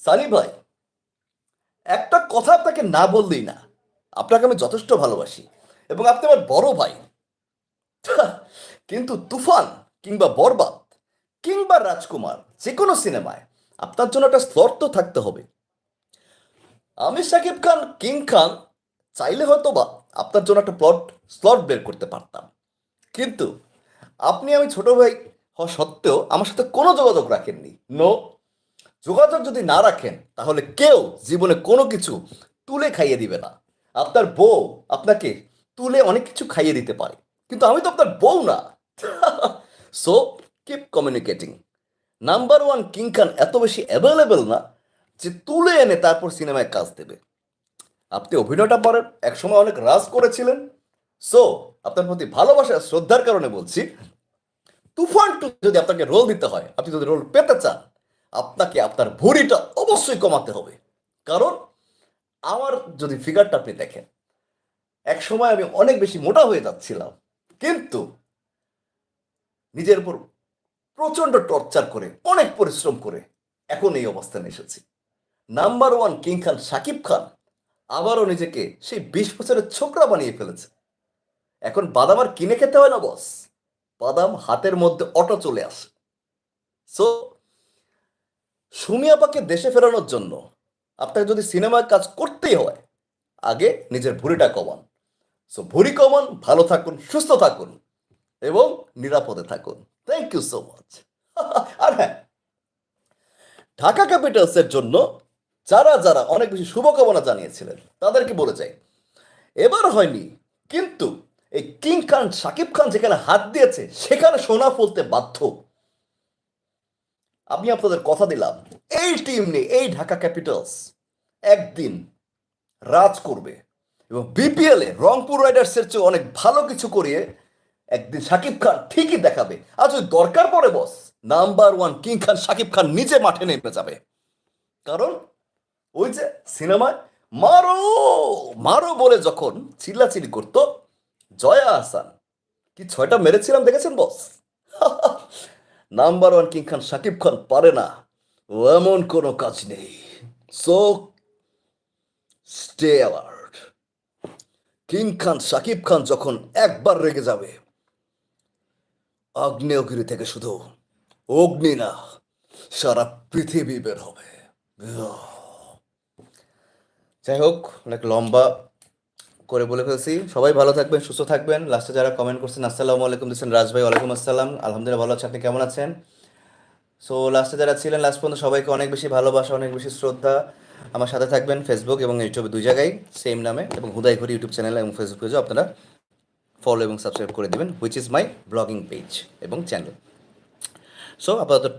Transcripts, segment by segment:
সানি ভাই, একটা কথা আপনাকে না বললেই না। আপনাকে আমি যথেষ্ট ভালোবাসি এবং আপনি আমার বড় ভাই। কিন্তু তুফান কিংবা বরবাদ কিংবা রাজকুমার যে কোনো সিনেমায় আপনার জন্য একটা স্লট তো থাকতে হবে। আমি শাকিব খান কিং খান চাইলে হয়তো বা আপনার জন্য একটা স্লট বের করতে পারতাম, কিন্তু আপনি আমি ছোট ভাই হওয়া সত্ত্বেও আমার সাথে কোনো যোগাযোগ রাখেননি। নো, যোগাযোগ যদি না রাখেন তাহলে কেউ জীবনে কোনো কিছু তুলে খাইয়ে দিবে না। আপনার বউ আপনাকে তুলে অনেক কিছু খাইয়ে দিতে পারে, কিন্তু আমি তো আপনার বউ না। So keep communicating. Number one king Khan এত বেশি অ্যাভেলেবেল না যে তুলে এনে তারপর সিনেমায় কাজ দেবে। আপনি অভিনয়টা পারেন, একসময় অনেক রাজ করেছিলেন। সো আপনার প্রতি ভালোবাসা শ্রদ্ধার কারণে বলছি, তুফান টু যদি আপনাকে রোল দিতে হয়, আপনি যদি রোল পেতে চান, আপনাকে আপনার ভুঁড়িটা অবশ্যই কমাতে হবে। কারণ আমার যদি ফিগারটা আপনি দেখেন, এক সময় আমি অনেক বেশি মোটা হয়ে যাচ্ছিলাম, কিন্তু নিজের উপর প্রচন্ড টর্চার করে অনেক পরিশ্রম করে এখন এই অবস্থানে এসেছি। নাম্বার ওয়ান কিং খান শাকিব খান আবারও নিজেকে সেই 20 বছরের ছোকরা বানিয়ে ফেলেছে। এখন বাদাম আর কিনে খেতে হয় না বস, বাদাম হাতের মধ্যে অটো চলে আসে। সো সুমি আপাকে দেশে ফেরানোর জন্য আপনাকে যদি সিনেমায় কাজ করতেই হয়, আগে নিজের ভুঁড়িটা কমান। সো ভুঁড়ি কমান, ভালো থাকুন, সুস্থ থাকুন এবং নিরাপদে থাকুন। Thank you so much. আর হ্যাঁ, ঢাকা ক্যাপিটালসের জন্য যারা যারা অনেক বেশি শুভকামনা জানিয়েছিলেন তাদেরকে বলে যাই, এবার হয়নি, কিন্তু এই কিং খান শাকিব খান যেখানে হাত দিয়েছে সেখানে সোনা ফলতে বাধ্য। আমি আপনাদের কথা দিলাম, এই টিম নিয়ে এই ঢাকা ক্যাপিটালস একদিন রাজ করবে এবং বিপিএল এ রংপুর রাইডার্সের চেয়ে অনেক ভালো কিছু করিয়ে একদিন শাকিব খান ঠিকই দেখাবে। আর যদি দরকার পড়ে বস, নাম্বার ওয়ান কিং খান শাকিব খান নিজে মাঠে নেমে যাবে। কারণ ওই যে সিনেমায় মারো মারো বলে যখন চিল্লাচিল্লি করতো জয়া আহসান, কি 6টা মেরেছিলাম দেখেছেন বস? নাম্বার ওয়ান কিং খান শাকিব খান পারে না, ও এমন কোনো কাজ নেই। So stay alert. কিং খান শাকিব খান যখন একবার রেগে যাবে, আগ্নেয়গিরি থেকে শুধু অগ্নি না, সারা পৃথিবী বের হবে। যাই হোক, অনেক লম্বা করে বলে ফেলছি। সবাই ভালো থাকবেন, সুস্থ থাকবেন। লাস্টে যারা কমেন্ট করছেন আসসালামু আলাইকুম দিচ্ছেন, রাজ ভাই ওয়ালাইকুম আসসালাম, আলহামদুলিল্লাহ ভালো আছে, আপনি কেমন আছেন? সো লাস্টে যারা ছিলেন লাস্ট পর্যন্ত সবাইকে অনেক বেশি ভালোবাসা, অনেক বেশি শ্রদ্ধা। আমার সাথে থাকবেন ফেসবুক এবং ইউটিউবে দুই জায়গায় সেম নামে, এবং হুদাই ঘড়ি ইউটিউব চ্যানেল এবং ফেসবুক পেজও আপনারা ফলো এবং সাবস্ক্রাইব করে দেবেন, which is my blogging page এবং চ্যানেল। সো আপাতত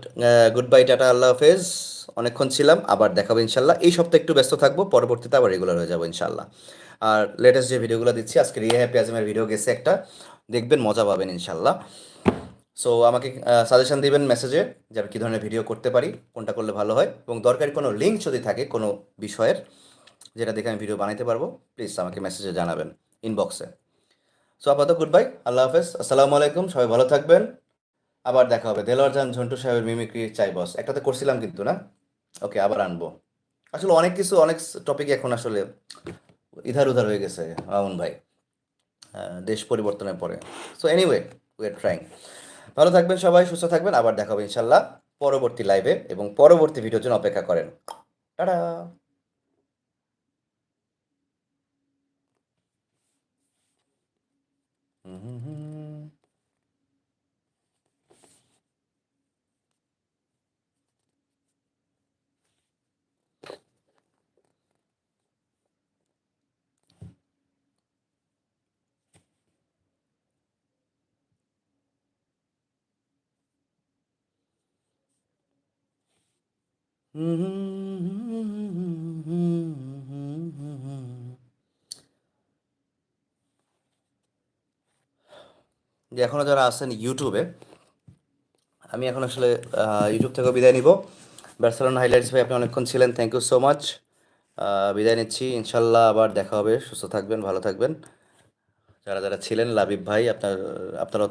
গুড বাই, টাটা, আল্লাহ হাফেজ। অনেকক্ষণ ছিলাম, আবার দেখাবো ইনশাল্লাহ। এই সপ্তাহে একটু ব্যস্ত থাকবো, পরবর্তীতে আবার রেগুলার হয়ে যাবো ইনশাল্লাহ। আর লেটেস্ট যে ভিডিওগুলো দিচ্ছি, আজকে রিয়া হ্যাপি আজমের ভিডিও গেছে একটা, দেখবেন, মজা পাবেন ইনশাল্লাহ। সো আমাকে সাজেশন দিবেন মেসেজে যে আমি কী ধরনের ভিডিও করতে পারি, কোনটা করলে ভালো হয়, এবং দরকারি কোনো লিঙ্ক যদি থাকে কোনো বিষয়ের যেটা দেখে আমি ভিডিও বানাইতে পারবো, প্লিজ আমাকে মেসেজে জানাবেন, ইনবক্সে। সো আপাতত গুড বাই, আল্লাহ হাফেজ, আসসালামু আলাইকুম, সবাই ভালো থাকবেন। আবার দেখা হবে। দেলোয়ার জান ঝন্টু সাহেবের মিমিক্রি চাই বস, একটাতে করছিলাম কিন্তু না। ওকে, আবার আনবো। আসলে অনেক কিছু, অনেক টপিক এখন আসলে ইধার উধার হয়ে গেছে মামুন ভাই, দেশ পরিবর্তনের পরে। So anyway, we are trying. ভালো থাকবেন সবাই, সুস্থ থাকবেন, আবার দেখা হবে ইনশাল্লাহ পরবর্তী লাইভে, এবং পরবর্তী ভিডিওর জন্য অপেক্ষা করেন। টাটা। যে এখনও যারা আছেন ইউটিউবে, আমি এখন আসলে ইউটিউব থেকে বিদায় নিব। বার্সেলোনা হাইলাইটস ভাই, আপনি অনেকক্ষণ ছিলেন, থ্যাংক ইউ সো মাচ। বিদায় নিচ্ছি ইনশাল্লাহ, আবার দেখা হবে, সুস্থ থাকবেন, ভালো থাকবেন। যারা যারা ছিলেন, লাবিব ভাই, আপনার আপনারা